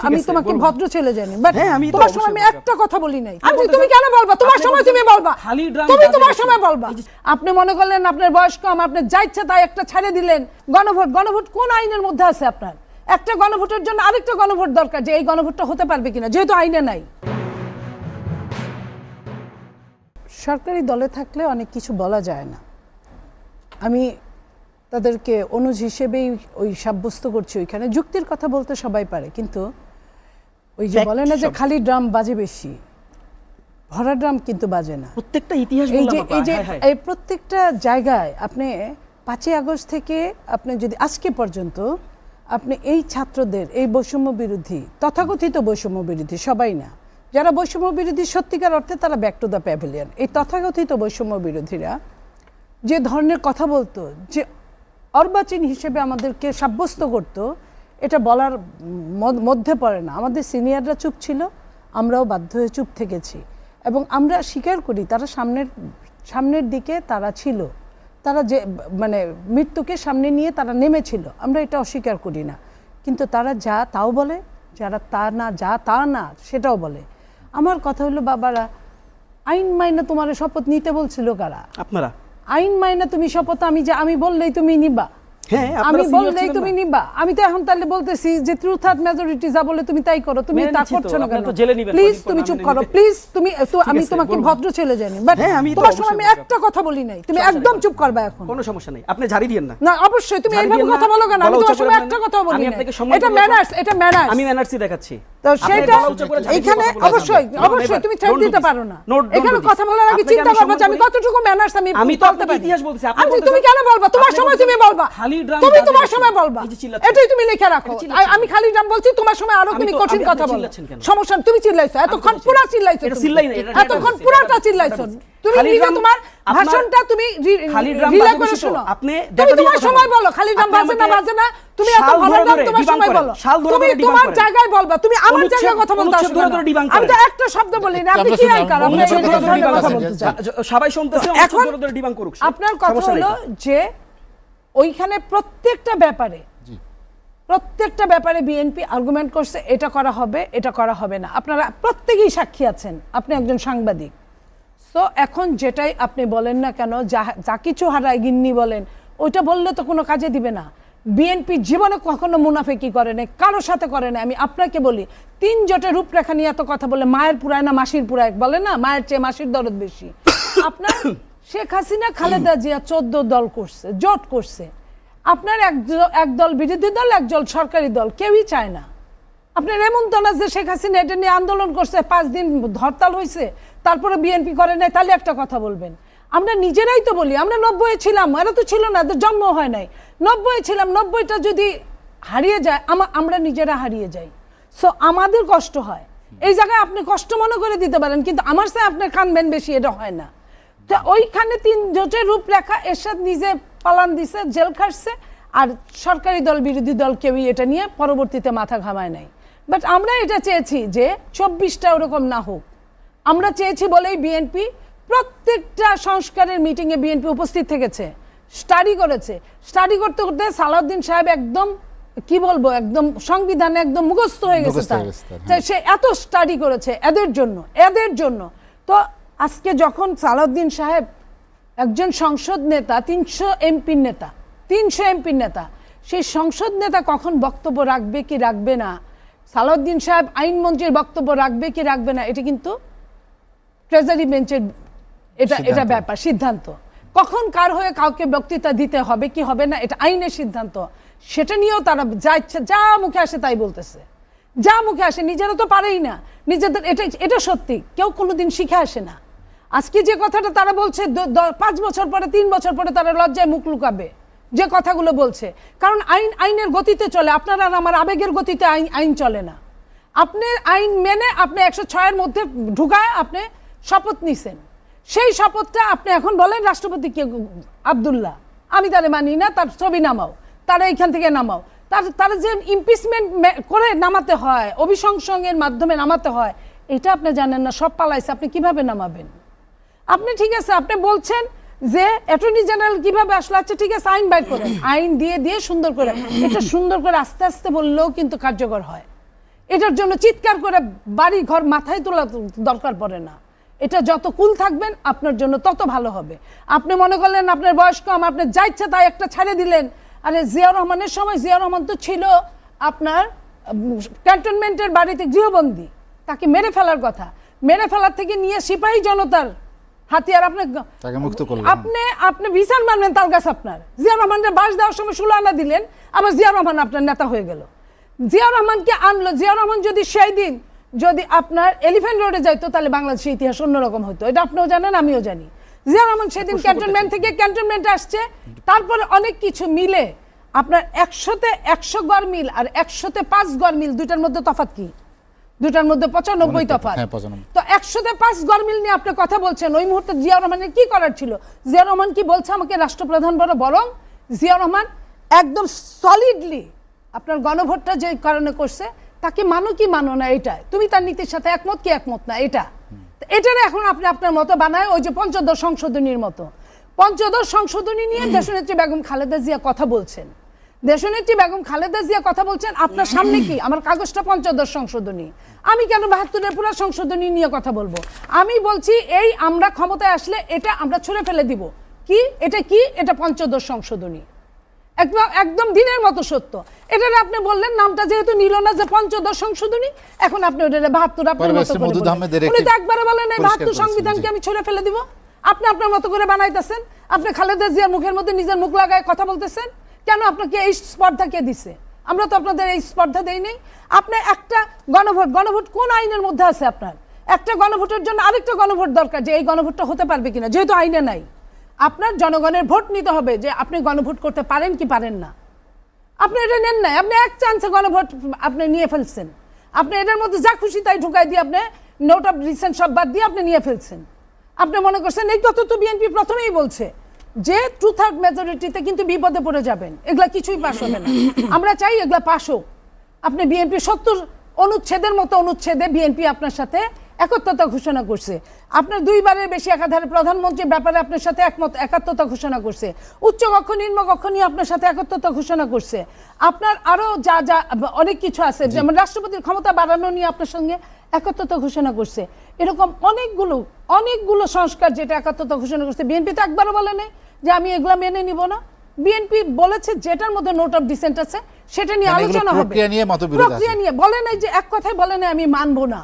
আমি তোমাকে ভদ্র ছেলে জানি, বাট তোমার সময় আমি একটা কথা বলি নাই। তুমি কেন বলবা? তোমার সময় তুমি বলবা, তুমি তোমার সময় বলবা। আপনি মনে করলেন আপনার বয়স কম, আপনি যা ইচ্ছা তাই একটা ছেড়ে দিলেন। গণভোট, গণভোট কোন আইনের মধ্যে আছে? আপনার একটা গণভোটের জন্য আরেকটা গণভোট দরকার, যে এই গণভোটটা হতে পারবে কিনা, যেহেতু আইনে নাই। সরকারি দলে থাকলে অনেক কিছু বলা যায় না। আমি তাদেরকে অনুজ হিসেবেই ওই সাব্যস্ত করছি। ওইখানে যুক্তির কথা বলতে সবাই পারে, কিন্তু ওই যে বলে না যে খালি ড্রাম বাজে বেশি, ভরা ড্রাম কিন্তু বাজে না। প্রত্যেকটা ইতিহাস এই প্রত্যেকটা জায়গায় আপনি 5ই আগস্ট থেকে আপনি যদি আজকে পর্যন্ত আপনি এই ছাত্রদের এই বৈষম্য বিরোধী, তথাকথিত বৈষম্য বিরোধী, সবাই না, যারা বৈষম্য বিরোধী সত্যিকার অর্থে তারা ব্যাক টু দ্য প্যাভিলিয়ন, এই তথাকথিত বৈষম্য বিরোধীরা যে ধরনের কথা বলতো, যে অর্বাচীন হিসেবে আমাদেরকে সাব্যস্ত করতো, এটা বলার মধ্যে পড়ে না। আমাদের সিনিয়ররা চুপ ছিল, আমরাও বাধ্য হয়ে চুপ থেকেছি, এবং আমরা স্বীকার করি তারা সামনের দিকে তারা ছিল, তারা যে মানে মৃত্যুকে সামনে নিয়ে তারা নেমেছিল, আমরা এটা অস্বীকার করি না। কিন্তু তারা যা তাও বলে, যারা তা না যা তা না সেটাও বলে। আমার কথা হলো, বাবারা, আইন মাইনা তোমার শপথ নিতে বলছিল কারা? আপনারা। আইন মাইনা তুমি শপথ আমি বললেই তুমি নিবা, আমি বললেই তুমি নিবা। আমি তো এখন তাহলে বলতেছি যে ট্রুথ আর মেজরিটি যা বলে তুমি তাই করো, তুমি তা করছো না কেন? প্লিজ তুমি চুপ করো, প্লিজ। তুমি আমি তোমাকে ভদ্র ছেলে জানি, বাট তোমার সময় আমি একটা কথা বলি নাই, তুমি একদম চুপ করবা এখন। কোনো সমস্যা নেই, আপনি ঝাড়ি দিয়েন না। না অবশ্যই তুমি এইভাবে কথা বলো কেন? আমি তোমার সময় একটা কথা বলি না, এটা ম্যানার্স, এটা ম্যানার্স। আমি ম্যানার্সই দেখাচ্ছি। তো সেটা এখানে অবশ্যই তুমি ছেড়ে দিতে পারো না। এখানে কথা বলার আগে চিন্তা করবে যে আমি কতটুকু ম্যানার্স আমি বলতে পারি। ইতিহাস বলতেছি, তুমি কেন বলবা? তোমার সময় তুমি বলবা, তুমি তোমার সময় বলবা, এটাই তুমি লিখে রাখো। আমি খালি ড্রাম বলছি, তোমার সময় আরো তুমি কঠিন কথা বলো। সমস্যা, তুমি চিল্লাইছো এতক্ষণ, পুরো চিল্লাইছো, এতক্ষণ পুরোটা চিল্লাইছো। তুমি নিজে তোমার ভাষণটা তুমি রিলে করে শোনো। তুমি তোমার সময় বলো, খালি ড্রাম বাজে না, তুমি এত ভালো ড্রাম তোমার সময় বলো, তুমি তোমার জায়গায় বলবা, তুমি আমার জায়গায় কথা বলতে আসবে না। আমি তো একটা শব্দ বলি না, আপনি কি আই কার? আপনি কথা বলতে চান, সবাই শুনতেছে, এখন ডিবাং করুক। আপনার কথা হলো যে ওইখানে প্রত্যেকটা ব্যাপারে বিএনপি আর্গুমেন্ট করছে, এটা করা হবে, এটা করা হবে না। আপনারা প্রত্যেকেই সাক্ষী আছেন, আপনি একজন সাংবাদিক। সো এখন যেটাই আপনি বলেন না কেন, যা কিছু হারায় গিন্নি বলেন, ওইটা বললে তো কোনো কাজে দিবে না। বিএনপি জীবনে কখনো মুনাফিকি করে নাই, কারোর সাথে করে নাই। আমি আপনাকে বলি, 3 জোটের রূপরেখা নিয়ে এত কথা বলে, মায়ের পুরায় না মাসির পুরায়, বলে না মায়ের চেয়ে মাসির দরদ বেশি। আপনার শেখ হাসিনা খালেদা জিয়া 14 দল করছে, জোট করছে। আপনার এক দল বিরোধী দল, এক দল সরকারি দল, কেউই চায় না। আপনার এমন তো না যে শেখ হাসিনা এটা নিয়ে আন্দোলন করছে, 5 দিন হরতাল হয়েছে, তারপরে বিএনপি করে নাই, তাহলে একটা কথা বলবেন। আমরা নিজেরাই তো বলি, আমরা 90-এ ছিলাম, এরা তো ছিল না, জন্ম হয় নাই। 90-এ ছিলাম, 90টা যদি হারিয়ে যায়, আমরা নিজেরা হারিয়ে যাই। সো আমাদের কষ্ট হয়। এই জায়গায় আপনি কষ্ট মনে করে দিতে পারেন, কিন্তু আমার সাথে আপনার কানবেন বেশি, এটা হয় না। তো ওইখানে 3 জোটের রূপরেখা, এরশাদ নিজে পালান দিছে, জেল খাটছে, আর সরকারি দল বিরোধী দল কেউই এটা নিয়ে পরবর্তীতে মাথা ঘামায় নাই। বাট আমরা এটা চেয়েছি যে 24টা ওরকম না হোক। আমরা চেয়েছি বলেই বিএনপি প্রত্যেকটা সংস্কারের মিটিংয়ে বিএনপি উপস্থিত থেকেছে, স্টাডি করেছে। স্টাডি করতে করতে সালাউদ্দিন সাহেব একদম কি বলবো, একদম সংবিধানে একদম মুখস্থ হয়ে গেছে তাই সে এত স্টাডি করেছে এদের জন্য। তো আজকে যখন সালাউদ্দিন সাহেব একজন সংসদ নেতা, 300 এমপির নেতা, সেই সংসদ নেতা কখন বক্তব্য রাখবে কি রাখবে না, সালাউদ্দিন সাহেব আইনমন্ত্রীর বক্তব্য রাখবে কি রাখবে না, এটা কিন্তু ট্রেজারি বেঞ্চের এটা ব্যাপার, সিদ্ধান্ত। কখন কার হয়ে কাউকে বক্তৃতা দিতে হবে কি হবে না, এটা আইনের সিদ্ধান্ত। সেটা নিয়েও তারা যা ইচ্ছা, যা মুখে আসে তাই বলতেছে, যা মুখে আসে। নিজেরা তো পারেই না নিজেদের, এটা সত্যি, কেউ কোনোদিন শিখে আসে না। আজকে যে কথাটা তারা বলছে, 5 বছর পরে, 3 বছর পরে তারা লজ্জায় মুখ লুকাবে যে কথাগুলো বলছে। কারণ আইনের গতিতে চলে, আপনার আর আমার আবেগের গতিতে আইন চলে না। আপনি আইন মেনে আপনি 106-এর মধ্যে ঢুকায় আপনি শপথ নিছেন, সেই শপথটা আপনি এখন বলেন রাষ্ট্রপতি কে আব্দুল্লাহ, আমি তারে মানি না, তার ছবি নামাও, তারা এইখান থেকে নামাও। তারা যে ইমপিচমেন্ট করে নামাতে হয়, অভিশংসনের মাধ্যমে নামাতে হয়, এটা আপনি জানেন না, সব পালাইছে, আপনি কিভাবে নামাবেন? আপনি ঠিক আছে, আপনি বলছেন যে অ্যাটর্নি জেনারেল কিভাবে আসলে, আচ্ছা ঠিক আছে, আইন বাইর করেন, আইন দিয়ে সুন্দর করে, এটা সুন্দর করে আস্তে আস্তে বললেও কিন্তু কার্যকর হয়। এটার জন্য চিৎকার করে বাড়ি ঘর মাথায় তোলা দরকার পড়ে না। এটা যত কুল থাকবেন আপনার জন্য তত ভালো হবে। আপনি মনে করলেন আপনার বয়স কম, আপনি যা ইচ্ছা তাই একটা ছেড়ে দিলেন। আরে জিয়াউর রহমানের সময় জিয়াউর রহমান তো ছিল আপনার ক্যান্টনমেন্টের বাড়িতে গৃহবন্দী, তাকে মেরে ফেলার কথা, মেরে ফেলার থেকে নিয়ে সিপাহী জনতার হাতিয়ার তাকে মুক্ত করলেন। আপনি বিচার মানবেন তার কাছে। আপনার জিয়াউর রহমানের বাস দেওয়ার সময় 16 আনা দিলেন, আবার জিয়াউর রহমান আপনার নেতা হয়ে গেল। জিয়াউর রহমানকে আনলো, জিয়াউর রহমান যদি সেই দিন যদি আপনার এলিফ্যান্ট রোডে যাইতো তাহলে বাংলাদেশের ইতিহাস অন্যরকম হতো, এটা আপনিও জানেন আমিও জানি। জিয়াউর রহমান সেদিন ক্যান্টনমেন্ট থেকে ক্যান্টনমেন্টে আসছে, তারপরে অনেক কিছু মিলে আপনার 100-তে 100 গড় মিল আর 100-তে 5 গড় মিল, দুইটার মধ্যে তফাৎ কি? দুটার মধ্যে 95 তফাৎ। হ্যাঁ, 95। তো 100-তে 5 গড় মিল নিয়ে আপনি কথা বলছেন। ওই মুহূর্তে জিয়াউর রহমানের কি করার ছিল? জিয়াউর রহমান কি বলছে আমাকে রাষ্ট্রপ্রধান বড়, বরং জিয়াউর রহমান একদম সলিডলি আপনার গণভোটটা যে কারণে করছে তাকে মানো কি মানো না, এটা তুমি তার নীতির সাথে একমত কি একমত না, এটারে এখন আপনি আপনার মতো বানায় ওই যে পঞ্চদশ সংশোধনীর মতো। পঞ্চদশ সংশোধনী নিয়ে দেশনেত্রী বেগম খালেদা জিয়া কথা বলছেন, দেশনেত্রী বেগম খালেদা জিয়া কথা বলছেন আপনার সামনে কি? আমার কাগজটা পঞ্চদশ সংশোধনী, আমি কেন 72-এর পুরো সংশোধনী নিয়ে কথা বলবো? আমি বলছি এই আমরা ক্ষমতায় আসলে এটা আমরা ছুঁড়ে ফেলে দিব। কি এটা? কি এটা? পঞ্চদশ সংশোধনী, একদম দিনের মতো সত্য। এটার আপনি বললেন নামটা যেহেতু নিল না যে পঞ্চদশ সংশোধনী, এখন আপনি ওটা 72 আপনার মতো করে বলেন। উনি তো একবারে বলেন এই 72 সংবিধানকে আমি ছুঁড়ে ফেলে দিব। আপনি আপনার মতো করে বানাইতেছেন। আপনি খালেদা জিয়ার মুখের মধ্যে নিজের মুখ লাগায় কথা বলতেছেন কেন? আপনাকে এই স্পর্ধা কে দিছে? আমরা তো আপনাদের এই স্পর্ধা দেই নাই। আপনি একটা গণভোট কোন আইনের মধ্যে আছে? আপনার একটা গণভোটের জন্য আরেকটা গণভোট দরকার, যে এই গণভোটটা হতে পারবে কিনা, যেহেতু আইনে নাই। আপনার জনগণের ভোট নিতে হবে যে আপনি গণভোট করতে পারেন কি পারেন না। আপনি এটা নেন নাই, আপনি এক চান্সে গণভোট আপনি নিয়ে ফেলছেন। আপনি এটার মধ্যে যা খুশি তাই ঢুকাই দিয়ে আপনি নোট অফ রিসেন্ট সব বাদ দিয়ে আপনি নিয়ে ফেলছেন। আপনি মনে করছেন এই কথা তো বিএনপি প্রথমেই বলছে যে 2/3 মেজরিটিতে কিন্তু বিপদে পড়ে যাবেন, এগুলা কিছুই পাস হবে না। আমরা চাই এগুলা পাস হোক। আপনি বিএনপি 70 অনুচ্ছেদের মতো অনুচ্ছেদে বিএনপি আপনার সাথে একত্রতা ঘোষণা করছে। আপনার 2বারের বেশি একাধারে প্রধানমন্ত্রীর ব্যাপারে আপনার সাথে একাত্মতা ঘোষণা করছে। উচ্চ কক্ষ নিম্ন কক্ষ নিয়ে আপনার সাথে একত্রতা ঘোষণা করছে। আপনার আরো যা যা অনেক কিছু আছে, যেমন রাষ্ট্রপতির ক্ষমতা বাড়ানো নিয়ে আপনার সঙ্গে একত্রতা ঘোষণা করছে। এরকম অনেকগুলো সংস্কার যেটা একত্রতা ঘোষণা করছে। বিএনপি তো একবারও বলে নাই যে আমি এগুলা মেনে নিব না। বিএনপি বলেছে যেটার মধ্যে নোট অফ ডিসেন্ট আছে সেটা নিয়ে আলোচনা হবে, প্রক্রিয়া নিয়ে বলে নাই যে এক কথায় বলে নাই আমি মানবো না।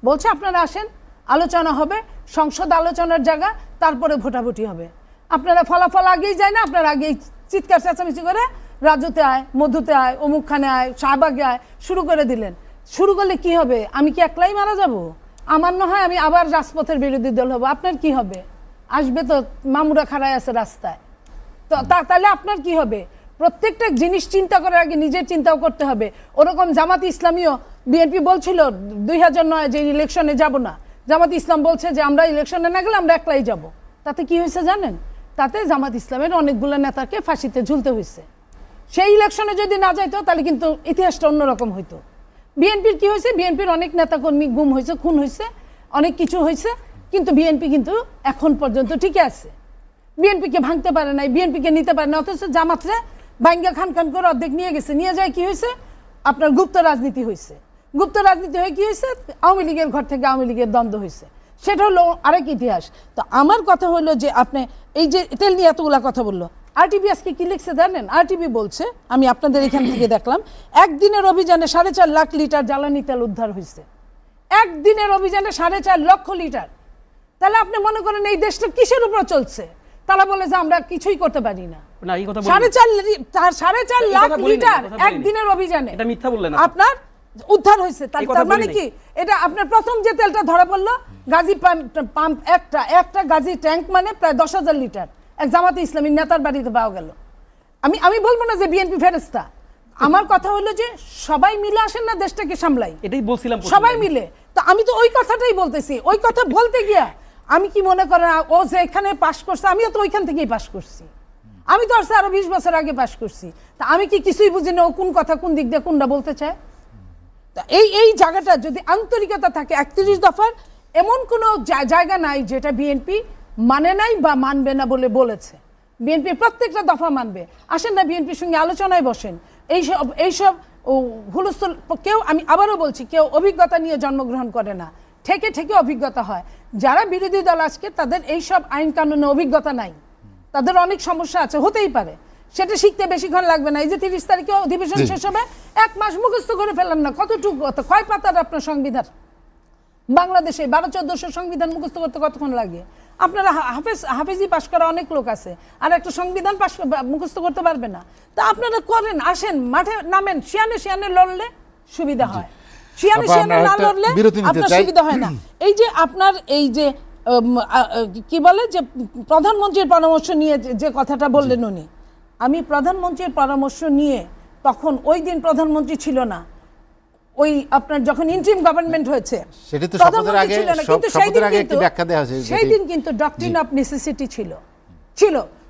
বলছে আপনারা আসেন, আলোচনা হবে, সংসদ আলোচনার জায়গা, তারপরে ভোটাভুটি হবে। আপনারা ফলাফল আগেই যায় না, আপনারা আগেই চিৎকার চেঁচামেচি করে রাজুতে আয়, মধুতে আয়, অমুকখানে আয়, শাহবাগে আয় শুরু করে দিলেন। শুরু করলে কি হবে? আমি কি একলাই মারা যাব? আমার না হয় আমি আবার রাজপথের বিরোধী দল হবো। আপনার কি হবে? আসবে তো মামুরা খাড়ায় আছে রাস্তায়, তো তাহলে আপনার কি হবে? প্রত্যেকটা জিনিস চিন্তা করার আগে নিজের চিন্তাও করতে হবে। ওরকম জামাত ইসলামীও বিএনপি বলছিল 2009 যে ইলেকশনে যাব না, জামাত ইসলাম বলছে যে আমরা ইলেকশনে না গেলে আমরা একলাই যাব। তাতে কি হয়েছে জানেন? তাতে জামাত ইসলামের অনেকগুলো নেতাকে ফাঁসিতে ঝুলতে হয়েছে। সেই ইলেকশনে যদি না যাইতো তাহলে কিন্তু ইতিহাসটা অন্যরকম হইতো। বিএনপির কি হয়েছে? বিএনপির অনেক নেতাকর্মী গুম হয়েছে, খুন হয়েছে, অনেক কিছু হয়েছে, কিন্তু বিএনপি কিন্তু এখন পর্যন্ত ঠিকই আছে। বিএনপিকে ভাঙতে পারে নাই, বিএনপিকে নিতে পারে না, অথচ জামাতরে ভাঙ্গা খান খান করে অর্ধেক নিয়ে গেছে। নিয়ে যায় কি হয়েছে? আপনার গুপ্ত রাজনীতি হয়েছে। গুপ্ত রাজনীতি হয়ে কি হয়েছে? আওয়ামী লীগের ঘর থেকে আওয়ামী লীগের দ্বন্দ্ব হয়েছে। সেটা হলো আরেক ইতিহাস। তো আমার কথা হলো যে আপনি এই যে তেল নিয়ে এতগুলা কথা বললো, আরটিভি আজকে কি লিখছে জানেন? আরটিভি বলছে, আমি আপনাদের এখান থেকে দেখলাম, একদিনের অভিযানে 4.5 লাখ লিটার জ্বালানি তেল উদ্ধার হয়েছে। একদিনের অভিযানে 4.5 লক্ষ লিটার। তাহলে আপনি মনে করেন এই দেশটা কিসের উপর চলছে? তারা বলে যে আমরা কিছুই করতে পারি না। 4.5 লাখ লিটার একদিনের অভিযানে এটা মিথ্যা বললেন আপনার উদ্ধার হয়েছে। তার মানে কি? এটা আপনার প্রথম যে তেলটা ধরা পড়লো গাজী পাম্প একটা গাজী ট্যাঙ্ক মানে প্রায় 10,000 লিটার এক জামাতে ইসলামী নেতার বাড়িতে পাওয়া গেল। আমি বলবো না যে বিএনপি ফেরেস্তা। আমার কথা হলো যে সবাই মিলে আসেন না দেশটাকে সামলাই, এটাই বলছিলাম সবাই মিলে। তো আমি তো ওই কথাটাই বলতেছি। ওই কথা বলতে গিয়া আমি কি মনে করেন ও যে এখানে পাশ করছে, আমিও তো ওইখান থেকেই পাশ করছি। আমি তো আরো 20 বছর আগে পাশ করছি। তা আমি কি কিছুই বুঝি না ও কোন কথা কোন দিক দিয়ে কোনটা বলতে চায়? এই জায়গাটা যদি আন্তরিকতা থাকে, 31 দফার এমন কোনো জায়গা নাই যেটা বিএনপি মানে নাই বা মানবে না বলে বলেছে। বিএনপি প্রত্যেকটা দফা মানবে। আসেন না বিএনপির সঙ্গে আলোচনায় বসেন। এইসব হুলস্থুল কেউ, আমি আবারও বলছি, কেউ অভিজ্ঞতা নিয়ে জন্মগ্রহণ করে না, ঠেকে ঠেকে অভিজ্ঞতা হয়। যারা বিরোধী দল আজকে, তাদের এইসব আইন কানুনে অভিজ্ঞতা নাই, তাদের অনেক সমস্যা আছে, হতেই পারে, সেটা শিখতে বেশিক্ষণ লাগবে না। এই যে 30 তারিখে অধিবেশন শেষ হবে, 1 মাস মুখস্থ করে ফেললাম না, কতটুকু, কয় পাতার আপনার সংবিধান? বাংলাদেশে 1200-1400 সংবিধান মুখস্থ করতে কতক্ষণ লাগে? আপনারা হাফেজি পাশ করা অনেক লোক আছে, আর একটা সংবিধান মুখস্থ করতে পারবে না। তা আপনারা করেন, আসেন, মাঠে নামেন, শিয়ানে লড়লে সুবিধা হয়, শিয়ানে না লড়লে আপনার সুবিধা হয় না। এই যে আপনার এই যে কি বলে যে প্রধানমন্ত্রীর পরামর্শ নিয়ে যে কথাটা বললেন উনি, আমি প্রধানমন্ত্রীর পরামর্শ নিয়ে, তখন ওই দিন প্রধানমন্ত্রী ছিল না, ওই আপনার যখন ইন্টারিম গভর্নমেন্ট হয়েছে, সেটা তো শপথের আগে, শপথের আগে একটি ব্যাখ্যা দেওয়া হয়েছে, সেই দিন কিন্তু ডক্ট্রিন অফ নেসেসিটি ছিল,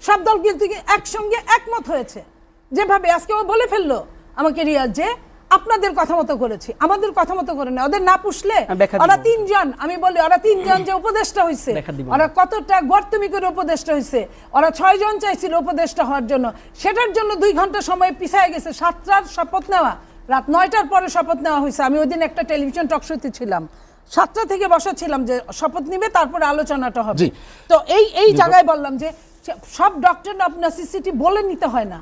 সব দল কিন্তু একসঙ্গে একমত হয়েছে। যেভাবে আজকে ও বলে ফেললো আমাকে রিয়াজ যে আপনাদের কথা মতো করেছি, আমাদের কথা মতো করে না, ওদের না পুষলে ওরা 3 জন, আমি বলি ওরা 3 জন যে উপদেষ্টা হয়েছে, ওরা কতটা গর্তমি করে উপদেষ্টা হয়েছে, ওরা 6 জন চাইছিল উপদেষ্টা হওয়ার জন্য, সেটার জন্য 2 ঘন্টা সময় পিছায় গেছে। 7টার শপথ নেওয়া, রাত 9টার পরে শপথ নেওয়া হয়েছে। আমি ওই দিন একটা টেলিভিশন টক শোতে ছিলাম, 7টা থেকে বসা ছিলাম যে শপথ নিবে, তারপরে আলোচনাটা হবে। তো এই জায়গায় বললাম যে সব ডক্টর অফ নেসেসিটি বলে নিতে হয় না।